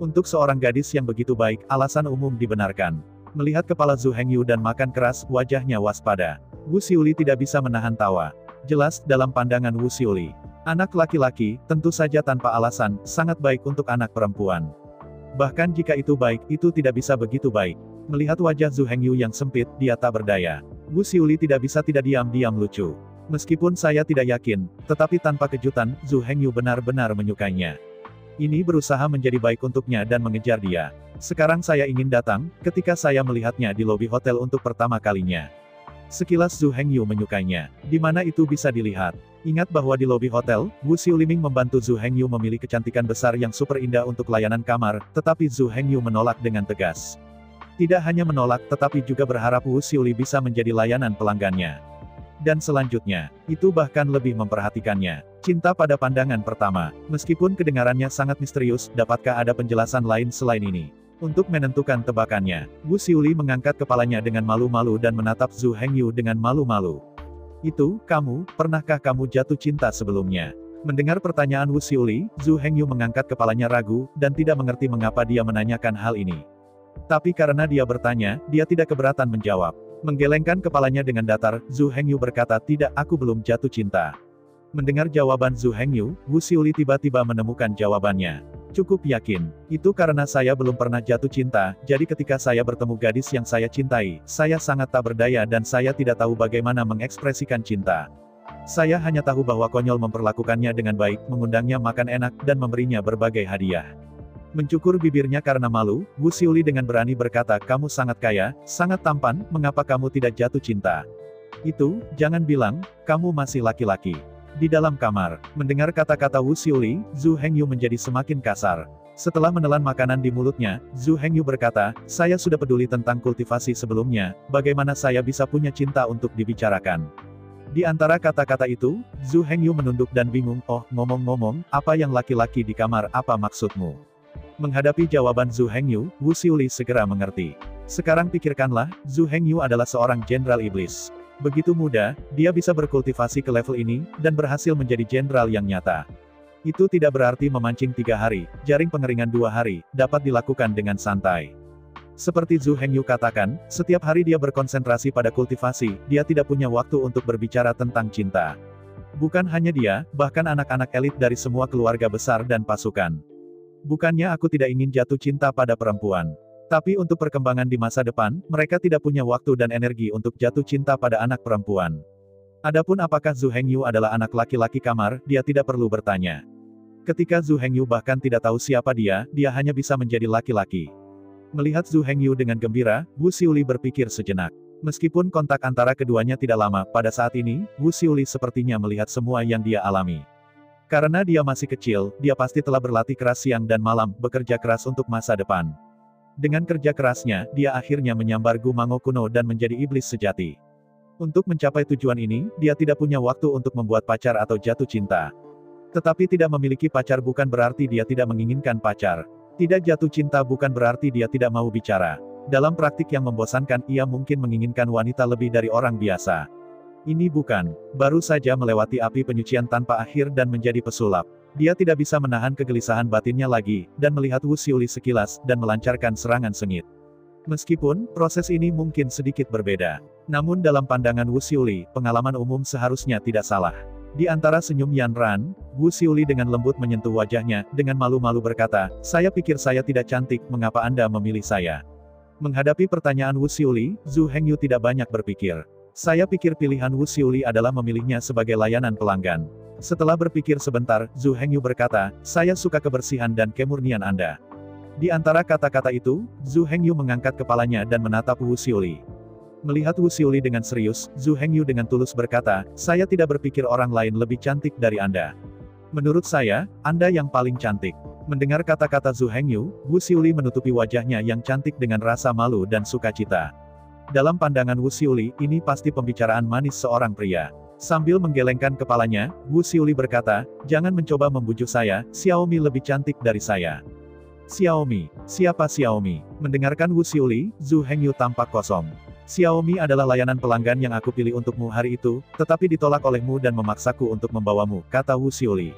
Untuk seorang gadis yang begitu baik, alasan umum dibenarkan. Melihat kepala Zhu Hengyu dan makan keras, wajahnya waspada. Wu Xiuli tidak bisa menahan tawa. Jelas, dalam pandangan Wu Xiuli, anak laki-laki, tentu saja tanpa alasan, sangat baik untuk anak perempuan. Bahkan jika itu baik, itu tidak bisa begitu baik. Melihat wajah Zhu Hengyu yang sempit, dia tak berdaya. Wu Xiuli tidak bisa tidak diam-diam lucu. Meskipun saya tidak yakin, tetapi tanpa kejutan, Zhu Hengyu benar-benar menyukainya. Ini berusaha menjadi baik untuknya dan mengejar dia. Sekarang saya ingin datang, ketika saya melihatnya di lobi hotel untuk pertama kalinya. Sekilas Zhu Hengyu menyukainya. Di mana itu bisa dilihat? Ingat bahwa di lobi hotel, Wu Xiuliming membantu Zhu Hengyu memilih kecantikan besar yang super indah untuk layanan kamar, tetapi Zhu Hengyu menolak dengan tegas. Tidak hanya menolak, tetapi juga berharap Wu Xiuli bisa menjadi layanan pelanggannya. Dan selanjutnya, itu bahkan lebih memperhatikannya. Cinta pada pandangan pertama. Meskipun kedengarannya sangat misterius, dapatkah ada penjelasan lain selain ini? Untuk menentukan tebakannya, Wu Xiuli mengangkat kepalanya dengan malu-malu dan menatap Zhu Hengyu dengan malu-malu. Itu, pernahkah kamu jatuh cinta sebelumnya? Mendengar pertanyaan Wu Xiuli, Zhu Hengyu mengangkat kepalanya ragu, dan tidak mengerti mengapa dia menanyakan hal ini. Tapi karena dia bertanya, dia tidak keberatan menjawab. Menggelengkan kepalanya dengan datar, Zhu Hengyu berkata, tidak, aku belum jatuh cinta. Mendengar jawaban Zhu Hengyu, Wu Xiuli tiba-tiba menemukan jawabannya. Cukup yakin. Itu karena saya belum pernah jatuh cinta, jadi ketika saya bertemu gadis yang saya cintai, saya sangat tak berdaya dan saya tidak tahu bagaimana mengekspresikan cinta. Saya hanya tahu bahwa konyol memperlakukannya dengan baik, mengundangnya makan enak, dan memberinya berbagai hadiah. Mencukur bibirnya karena malu, Wu Xiuli dengan berani berkata, kamu sangat kaya, sangat tampan, mengapa kamu tidak jatuh cinta? Itu, jangan bilang, kamu masih laki-laki. Di dalam kamar, mendengar kata-kata Wu Xiuli, Zhu Hengyu menjadi semakin kasar. Setelah menelan makanan di mulutnya, Zhu Hengyu berkata, saya sudah peduli tentang kultivasi sebelumnya, bagaimana saya bisa punya cinta untuk dibicarakan. Di antara kata-kata itu, Zhu Hengyu menunduk dan bingung, oh, ngomong-ngomong, apa yang laki-laki di kamar, apa maksudmu? Menghadapi jawaban Zhu Hengyu, Wu Xiuli segera mengerti. Sekarang pikirkanlah, Zhu Hengyu adalah seorang jenderal iblis. Begitu muda, dia bisa berkultivasi ke level ini, dan berhasil menjadi jenderal yang nyata. Itu tidak berarti memancing 3 hari, jaring pengeringan 2 hari, dapat dilakukan dengan santai. Seperti Zhu Hengyu katakan, setiap hari dia berkonsentrasi pada kultivasi, dia tidak punya waktu untuk berbicara tentang cinta. Bukan hanya dia, bahkan anak-anak elit dari semua keluarga besar dan pasukan. Bukannya aku tidak ingin jatuh cinta pada perempuan. Tapi untuk perkembangan di masa depan, mereka tidak punya waktu dan energi untuk jatuh cinta pada anak perempuan. Adapun apakah Zhu Hengyu adalah anak laki-laki kamar, dia tidak perlu bertanya. Ketika Zhu Hengyu bahkan tidak tahu siapa dia hanya bisa menjadi laki-laki. Melihat Zhu Hengyu dengan gembira, Wu Xiuli berpikir sejenak. Meskipun kontak antara keduanya tidak lama, pada saat ini, Wu Xiuli sepertinya melihat semua yang dia alami. Karena dia masih kecil, dia pasti telah berlatih keras siang dan malam, bekerja keras untuk masa depan. Dengan kerja kerasnya, dia akhirnya menyambar Gu Mango kuno dan menjadi iblis sejati. Untuk mencapai tujuan ini, dia tidak punya waktu untuk membuat pacar atau jatuh cinta. Tetapi tidak memiliki pacar bukan berarti dia tidak menginginkan pacar. Tidak jatuh cinta bukan berarti dia tidak mau bicara. Dalam praktik yang membosankan, ia mungkin menginginkan wanita lebih dari orang biasa. Ini bukan, baru saja melewati api penyucian tanpa akhir dan menjadi pesulap. Dia tidak bisa menahan kegelisahan batinnya lagi, dan melihat Wu Xiuli sekilas, dan melancarkan serangan sengit. Meskipun, proses ini mungkin sedikit berbeda. Namun dalam pandangan Wu Xiuli, pengalaman umum seharusnya tidak salah. Di antara senyum Yan Ran, Wu Xiuli dengan lembut menyentuh wajahnya, dengan malu-malu berkata, saya pikir saya tidak cantik, mengapa Anda memilih saya? Menghadapi pertanyaan Wu Xiuli, Zhu Hengyu tidak banyak berpikir. Saya pikir pilihan Wu Xiuli adalah memilihnya sebagai layanan pelanggan. Setelah berpikir sebentar, Zhu Hengyu berkata, saya suka kebersihan dan kemurnian Anda. Di antara kata-kata itu, Zhu Hengyu mengangkat kepalanya dan menatap Wu Xiuli. Melihat Wu Xiuli dengan serius, Zhu Hengyu dengan tulus berkata, saya tidak berpikir orang lain lebih cantik dari Anda. Menurut saya, Anda yang paling cantik. Mendengar kata-kata Zhu Hengyu, Wu Xiuli menutupi wajahnya yang cantik dengan rasa malu dan sukacita. Dalam pandangan Wu Xiuli, ini pasti pembicaraan manis seorang pria. Sambil menggelengkan kepalanya, Wu Xiuli berkata, jangan mencoba membujuk saya, Xiaomi lebih cantik dari saya. Xiaomi? Siapa Xiaomi? Mendengarkan Wu Xiuli, Zhu Hengyu tampak kosong. Xiaomi adalah layanan pelanggan yang aku pilih untukmu hari itu, tetapi ditolak olehmu dan memaksaku untuk membawamu, kata Wu Xiuli.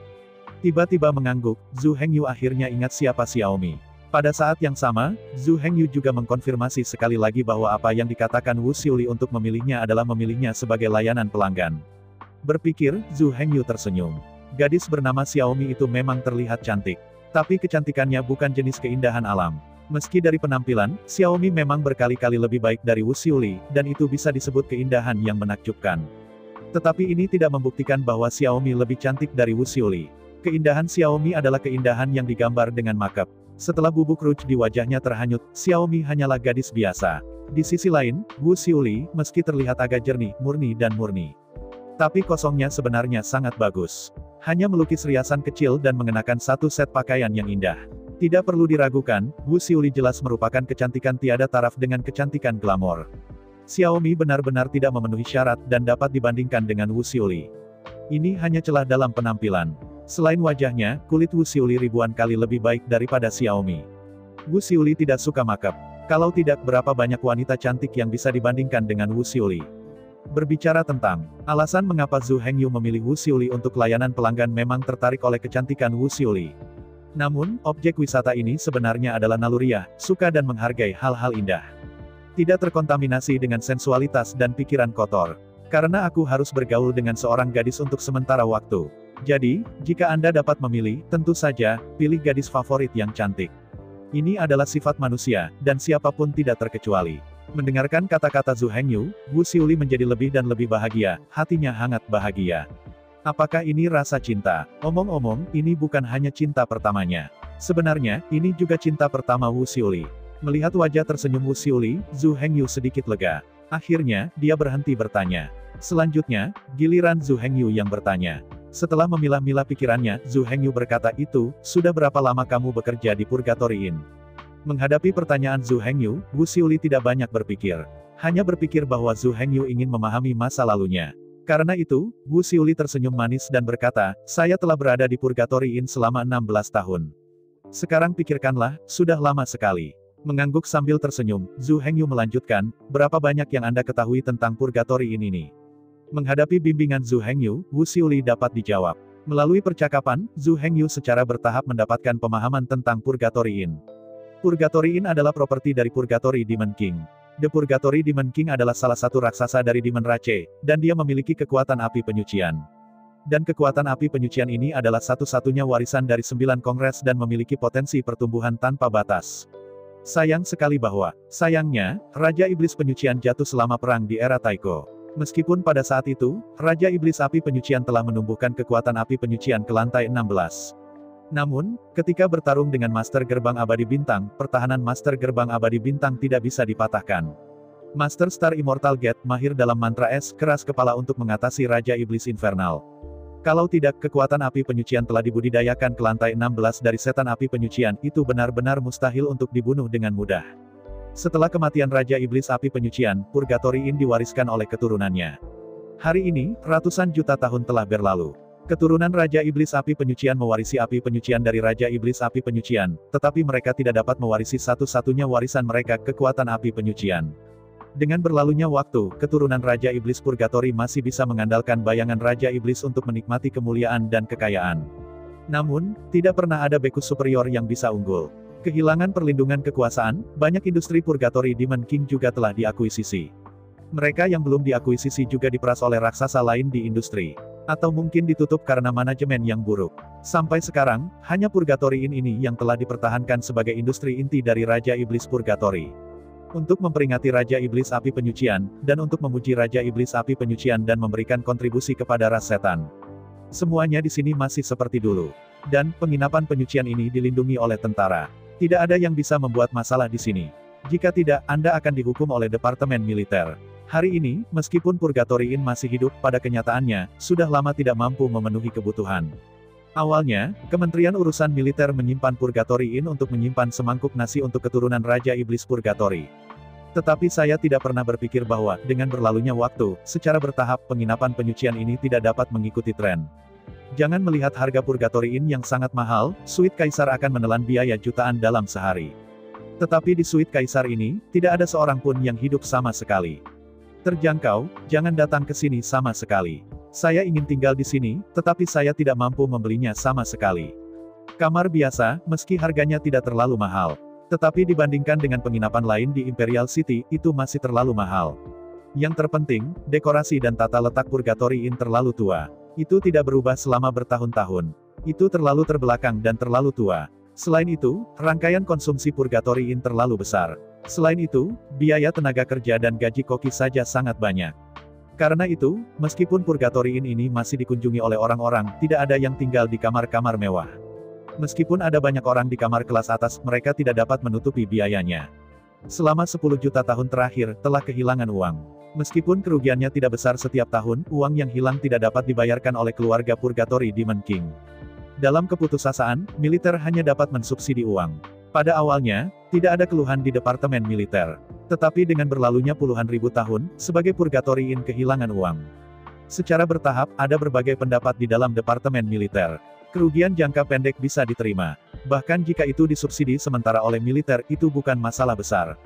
Tiba-tiba mengangguk, Zhu Hengyu akhirnya ingat siapa Xiaomi. Pada saat yang sama, Zhu Hengyu juga mengkonfirmasi sekali lagi bahwa apa yang dikatakan Wu Xiuli untuk memilihnya adalah memilihnya sebagai layanan pelanggan. Berpikir, Zhu Hengyu tersenyum. Gadis bernama Xiaomi itu memang terlihat cantik. Tapi kecantikannya bukan jenis keindahan alam. Meski dari penampilan, Xiaomi memang berkali-kali lebih baik dari Wu Xiuli, dan itu bisa disebut keindahan yang menakjubkan. Tetapi ini tidak membuktikan bahwa Xiaomi lebih cantik dari Wu Xiuli. Keindahan Xiaomi adalah keindahan yang digambar dengan makeup. Setelah bubuk rouge di wajahnya terhanyut, Xiaomi hanyalah gadis biasa. Di sisi lain, Wu Xiuli, meski terlihat agak jernih, murni dan murni. Tapi kosongnya sebenarnya sangat bagus. Hanya melukis riasan kecil dan mengenakan satu set pakaian yang indah. Tidak perlu diragukan, Wu Xiuli jelas merupakan kecantikan tiada taraf dengan kecantikan glamor. Xiaomi benar-benar tidak memenuhi syarat dan dapat dibandingkan dengan Wu Xiuli. Ini hanya celah dalam penampilan. Selain wajahnya, kulit Wu Xiuli ribuan kali lebih baik daripada Xiaomi. Wu Xiuli tidak suka makeup. Kalau tidak, berapa banyak wanita cantik yang bisa dibandingkan dengan Wu Xiuli. Berbicara tentang alasan mengapa Zhu Hengyu memilih Wu Xiuli untuk layanan pelanggan memang tertarik oleh kecantikan Wu Xiuli. Namun, objek wisata ini sebenarnya adalah naluriah, suka dan menghargai hal-hal indah. Tidak terkontaminasi dengan sensualitas dan pikiran kotor. Karena aku harus bergaul dengan seorang gadis untuk sementara waktu. Jadi, jika Anda dapat memilih, tentu saja, pilih gadis favorit yang cantik. Ini adalah sifat manusia, dan siapapun tidak terkecuali. Mendengarkan kata-kata Zhu Hengyu, Wu Xiuli menjadi lebih dan lebih bahagia, hatinya hangat bahagia. Apakah ini rasa cinta? Omong-omong, ini bukan hanya cinta pertamanya. Sebenarnya, ini juga cinta pertama Wu Xiuli. Melihat wajah tersenyum Wu Xiuli, Zhu Hengyu sedikit lega. Akhirnya, dia berhenti bertanya. Selanjutnya, giliran Zhu Hengyu yang bertanya. Setelah memilah-milah pikirannya, Zhu Hengyu berkata, "Itu, sudah berapa lama kamu bekerja di Purgatory Inn?" Menghadapi pertanyaan Zhu Hengyu, Wu Xiuli tidak banyak berpikir. Hanya berpikir bahwa Zhu Hengyu ingin memahami masa lalunya. Karena itu, Wu Xiuli tersenyum manis dan berkata, "Saya telah berada di Purgatory Inn selama 16 tahun. Sekarang pikirkanlah, sudah lama sekali." Mengangguk sambil tersenyum, Zhu Hengyu melanjutkan, "Berapa banyak yang Anda ketahui tentang Purgatory Inn ini?" Menghadapi bimbingan Zhu Hengyu, Wu Xiuli dapat dijawab. Melalui percakapan, Zhu Hengyu secara bertahap mendapatkan pemahaman tentang Purgatory Inn. Purgatory Inn adalah properti dari Purgatory Demon King. The Purgatory Demon King adalah salah satu raksasa dari Demon Rache, dan dia memiliki kekuatan api penyucian. Dan kekuatan api penyucian ini adalah satu-satunya warisan dari 9 kongres dan memiliki potensi pertumbuhan tanpa batas. Sayang sekali bahwa, sayangnya, Raja Iblis Penyucian jatuh selama perang di era Taiko. Meskipun pada saat itu, Raja Iblis Api Penyucian telah menumbuhkan kekuatan api penyucian ke lantai 16. Namun, ketika bertarung dengan Master Gerbang Abadi Bintang, pertahanan Master Gerbang Abadi Bintang tidak bisa dipatahkan. Master Star Immortal Gate mahir dalam mantra es keras kepala untuk mengatasi Raja Iblis Infernal. Kalau tidak, kekuatan api penyucian telah dibudidayakan ke lantai 16 dari setan api penyucian, itu benar-benar mustahil untuk dibunuh dengan mudah. Setelah kematian Raja Iblis Api Penyucian, Purgatory Inn diwariskan oleh keturunannya. Hari ini, ratusan juta tahun telah berlalu. Keturunan Raja Iblis Api Penyucian mewarisi api penyucian dari Raja Iblis Api Penyucian, tetapi mereka tidak dapat mewarisi satu-satunya warisan mereka, kekuatan api penyucian. Dengan berlalunya waktu, keturunan Raja Iblis Purgatory masih bisa mengandalkan bayangan Raja Iblis untuk menikmati kemuliaan dan kekayaan. Namun, tidak pernah ada bekus superior yang bisa unggul. Kehilangan perlindungan kekuasaan, banyak industri Purgatory Demon King juga telah diakuisisi. Mereka yang belum diakuisisi juga diperas oleh raksasa lain di industri. Atau mungkin ditutup karena manajemen yang buruk. Sampai sekarang, hanya Purgatory Inn ini yang telah dipertahankan sebagai industri inti dari Raja Iblis Purgatory. Untuk memperingati Raja Iblis Api Penyucian, dan untuk memuji Raja Iblis Api Penyucian dan memberikan kontribusi kepada ras setan. Semuanya di sini masih seperti dulu. Dan, penginapan penyucian ini dilindungi oleh tentara. Tidak ada yang bisa membuat masalah di sini. Jika tidak, Anda akan dihukum oleh Departemen Militer. Hari ini, meskipun Purgatory Inn masih hidup, pada kenyataannya, sudah lama tidak mampu memenuhi kebutuhan. Awalnya, Kementerian Urusan Militer menyimpan Purgatory Inn untuk menyimpan semangkuk nasi untuk keturunan Raja Iblis Purgatory. Tetapi saya tidak pernah berpikir bahwa, dengan berlalunya waktu, secara bertahap penginapan penyucian ini tidak dapat mengikuti tren. Jangan melihat harga Purgatory Inn yang sangat mahal, suite kaisar akan menelan biaya jutaan dalam sehari. Tetapi di suite kaisar ini, tidak ada seorang pun yang hidup sama sekali. Terjangkau, jangan datang ke sini sama sekali. Saya ingin tinggal di sini, tetapi saya tidak mampu membelinya sama sekali. Kamar biasa, meski harganya tidak terlalu mahal. Tetapi dibandingkan dengan penginapan lain di Imperial City, itu masih terlalu mahal. Yang terpenting, dekorasi dan tata letak Purgatory Inn terlalu tua. Itu tidak berubah selama bertahun-tahun. Itu terlalu terbelakang dan terlalu tua. Selain itu, rangkaian konsumsi Purgatory Inn terlalu besar. Selain itu, biaya tenaga kerja dan gaji koki saja sangat banyak. Karena itu, meskipun Purgatory Inn ini masih dikunjungi oleh orang-orang, tidak ada yang tinggal di kamar-kamar mewah. Meskipun ada banyak orang di kamar kelas atas, mereka tidak dapat menutupi biayanya. Selama 10 juta tahun terakhir, telah kehilangan uang. Meskipun kerugiannya tidak besar setiap tahun, uang yang hilang tidak dapat dibayarkan oleh keluarga Purgatory Demon King. Dalam keputusasaan, militer hanya dapat mensubsidi uang. Pada awalnya, tidak ada keluhan di Departemen Militer. Tetapi dengan berlalunya puluhan ribu tahun, sebagai Purgatory Inn kehilangan uang. Secara bertahap, ada berbagai pendapat di dalam Departemen Militer. Kerugian jangka pendek bisa diterima. Bahkan jika itu disubsidi sementara oleh militer, itu bukan masalah besar.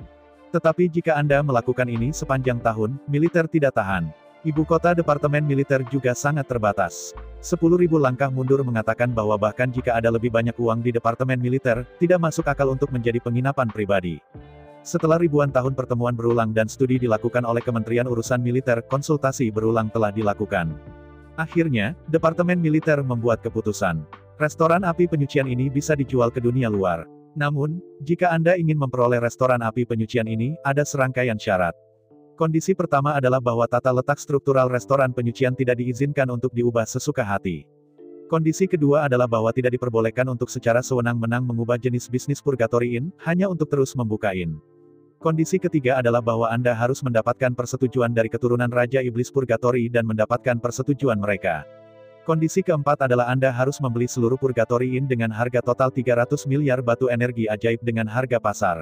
Tetapi jika Anda melakukan ini sepanjang tahun, militer tidak tahan. Ibu kota Departemen Militer juga sangat terbatas. 10.000 langkah mundur mengatakan bahwa bahkan jika ada lebih banyak uang di Departemen Militer, tidak masuk akal untuk menjadi penginapan pribadi. Setelah ribuan tahun pertemuan berulang dan studi dilakukan oleh Kementerian Urusan Militer, konsultasi berulang telah dilakukan. Akhirnya, Departemen Militer membuat keputusan. Restoran api penyucian ini bisa dijual ke dunia luar. Namun, jika Anda ingin memperoleh restoran api penyucian ini, ada serangkaian syarat. Kondisi pertama adalah bahwa tata letak struktural restoran penyucian tidak diizinkan untuk diubah sesuka hati. Kondisi kedua adalah bahwa tidak diperbolehkan untuk secara sewenang-wenang mengubah jenis bisnis Purgatory Inn, hanya untuk terus membuka inn. Kondisi ketiga adalah bahwa Anda harus mendapatkan persetujuan dari keturunan Raja Iblis Purgatory dan mendapatkan persetujuan mereka. Kondisi keempat adalah Anda harus membeli seluruh Purgatory Inn dengan harga total 300 miliar batu energi ajaib dengan harga pasar.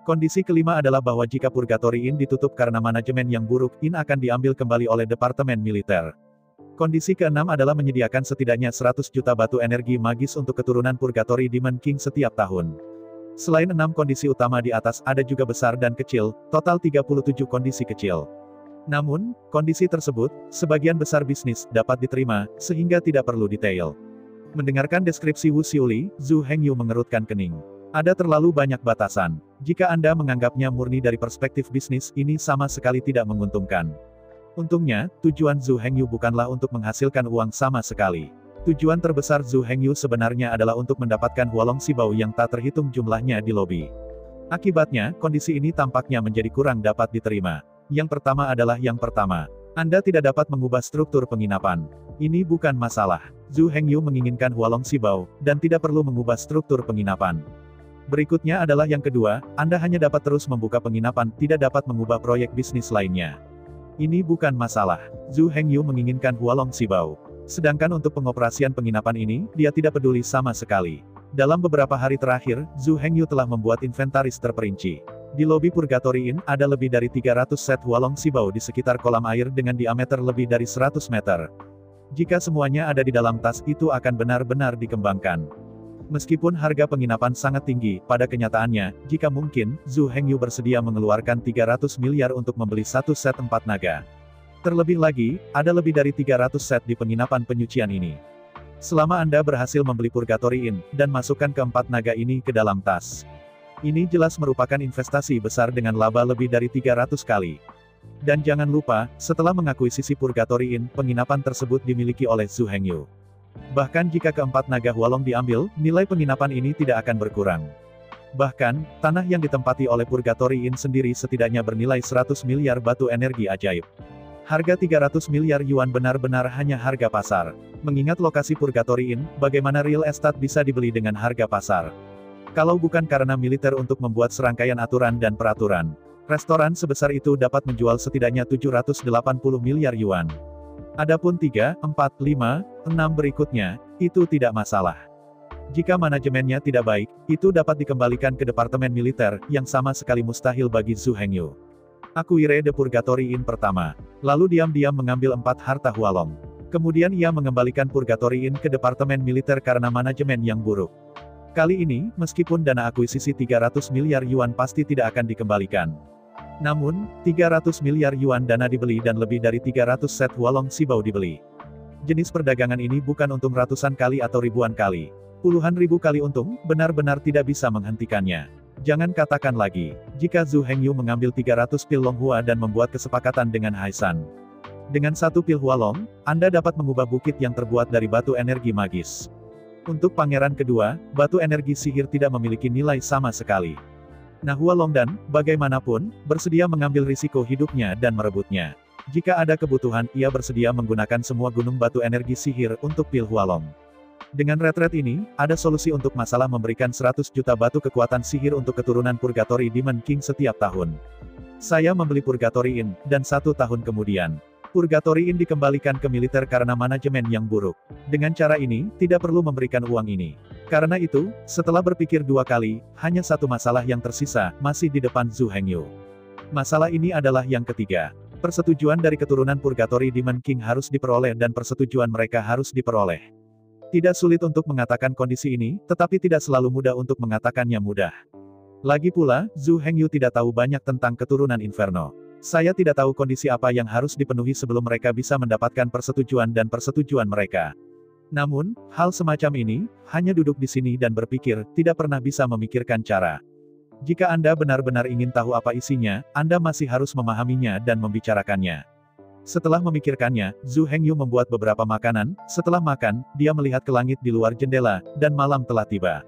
Kondisi kelima adalah bahwa jika Purgatory Inn ditutup karena manajemen yang buruk, Inn akan diambil kembali oleh Departemen Militer. Kondisi keenam adalah menyediakan setidaknya 100 juta batu energi magis untuk keturunan Purgatory Demon King setiap tahun. Selain 6 kondisi utama di atas, ada juga besar dan kecil, total 37 kondisi kecil. Namun, kondisi tersebut, sebagian besar bisnis, dapat diterima, sehingga tidak perlu detail. Mendengarkan deskripsi Wu Xiuli, Zhu Hengyu mengerutkan kening. Ada terlalu banyak batasan. Jika Anda menganggapnya murni dari perspektif bisnis, ini sama sekali tidak menguntungkan. Untungnya, tujuan Zhu Hengyu bukanlah untuk menghasilkan uang sama sekali. Tujuan terbesar Zhu Hengyu sebenarnya adalah untuk mendapatkan Huolong Sibao yang tak terhitung jumlahnya di lobi. Akibatnya, kondisi ini tampaknya menjadi kurang dapat diterima. Yang pertama adalah yang pertama. Anda tidak dapat mengubah struktur penginapan. Ini bukan masalah. Zhu Hengyu menginginkan Huolong Sibao, dan tidak perlu mengubah struktur penginapan. Berikutnya adalah yang kedua, Anda hanya dapat terus membuka penginapan, tidak dapat mengubah proyek bisnis lainnya. Ini bukan masalah. Zhu Hengyu menginginkan Huolong Sibao. Sedangkan untuk pengoperasian penginapan ini, dia tidak peduli sama sekali. Dalam beberapa hari terakhir, Zhu Hengyu telah membuat inventaris terperinci. Di lobi Purgatory Inn, ada lebih dari 300 set Huolong Sibao di sekitar kolam air dengan diameter lebih dari 100 meter. Jika semuanya ada di dalam tas, itu akan benar-benar dikembangkan. Meskipun harga penginapan sangat tinggi, pada kenyataannya, jika mungkin, Zhu Hengyu bersedia mengeluarkan 300 miliar untuk membeli satu set 4 naga. Terlebih lagi, ada lebih dari 300 set di penginapan penyucian ini. Selama Anda berhasil membeli Purgatory Inn, dan masukkan keempat naga ini ke dalam tas. Ini jelas merupakan investasi besar dengan laba lebih dari 300 kali. Dan jangan lupa, setelah mengakuisisi Purgatory Inn, penginapan tersebut dimiliki oleh Zhu Hengyu. Bahkan jika keempat naga Huolong diambil, nilai penginapan ini tidak akan berkurang. Bahkan, tanah yang ditempati oleh Purgatory Inn sendiri setidaknya bernilai 100 miliar batu energi ajaib. Harga 300 miliar yuan benar-benar hanya harga pasar. Mengingat lokasi Purgatory Inn, bagaimana real estate bisa dibeli dengan harga pasar? Kalau bukan karena militer untuk membuat serangkaian aturan dan peraturan, restoran sebesar itu dapat menjual setidaknya 780 miliar yuan. Adapun 3, 4, 5, 6 berikutnya, itu tidak masalah. Jika manajemennya tidak baik, itu dapat dikembalikan ke Departemen Militer, yang sama sekali mustahil bagi Zhu Hengyu. Acquire de Purgatory Inn pertama. Lalu diam-diam mengambil 4 harta Huolong. Kemudian ia mengembalikan Purgatory Inn ke Departemen Militer karena manajemen yang buruk. Kali ini, meskipun dana akuisisi 300 miliar yuan pasti tidak akan dikembalikan. Namun, 300 miliar yuan dana dibeli dan lebih dari 300 set Huolong Sibao dibeli. Jenis perdagangan ini bukan untung ratusan kali atau ribuan kali. Puluhan ribu kali untung, benar-benar tidak bisa menghentikannya. Jangan katakan lagi, jika Zhu Hengyu mengambil 300 pil Longhua dan membuat kesepakatan dengan Haisan. Dengan 1 pil Huolong, Anda dapat mengubah bukit yang terbuat dari batu energi magis. Untuk pangeran kedua, batu energi sihir tidak memiliki nilai sama sekali. Nah Huolong dan, bagaimanapun, bersedia mengambil risiko hidupnya dan merebutnya. Jika ada kebutuhan, ia bersedia menggunakan semua gunung batu energi sihir untuk pil Huolong. Dengan retret ini, ada solusi untuk masalah memberikan 100 juta batu kekuatan sihir untuk keturunan Purgatory Demon King setiap tahun. Saya membeli Purgatory Inn, dan 1 tahun kemudian, Purgatory Inn dikembalikan ke militer karena manajemen yang buruk. Dengan cara ini, tidak perlu memberikan uang ini. Karena itu, setelah berpikir 2 kali, hanya satu masalah yang tersisa, masih di depan Zhu Hengyu. Masalah ini adalah yang ketiga. Persetujuan dari keturunan Purgatory Demon King harus diperoleh dan persetujuan mereka harus diperoleh. Tidak sulit untuk mengatakan kondisi ini, tetapi tidak selalu mudah untuk mengatakannya mudah. Lagi pula, Zhu Hengyu tidak tahu banyak tentang keturunan Inferno. Saya tidak tahu kondisi apa yang harus dipenuhi sebelum mereka bisa mendapatkan persetujuan dan persetujuan mereka. Namun, hal semacam ini, hanya duduk di sini dan berpikir, tidak pernah bisa memikirkan cara. Jika Anda benar-benar ingin tahu apa isinya, Anda masih harus memahaminya dan membicarakannya. Setelah memikirkannya, Zhu Hengyu membuat beberapa makanan. Setelah makan, dia melihat ke langit di luar jendela, dan malam telah tiba.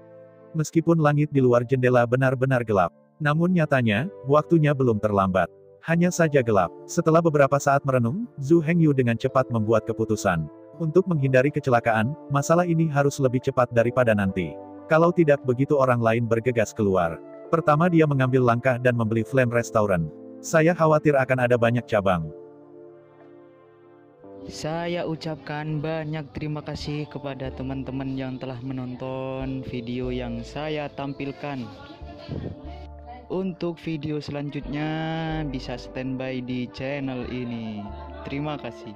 Meskipun langit di luar jendela benar-benar gelap, namun nyatanya, waktunya belum terlambat. Hanya saja gelap. Setelah beberapa saat merenung, Zhu Hengyu dengan cepat membuat keputusan. Untuk menghindari kecelakaan, masalah ini harus lebih cepat daripada nanti. Kalau tidak begitu orang lain bergegas keluar. Pertama dia mengambil langkah dan membeli Flame Restaurant. Saya khawatir akan ada banyak cabang. Saya ucapkan banyak terima kasih kepada teman-teman yang telah menonton video yang saya tampilkan. Untuk video selanjutnya bisa standby di channel ini. Terima kasih.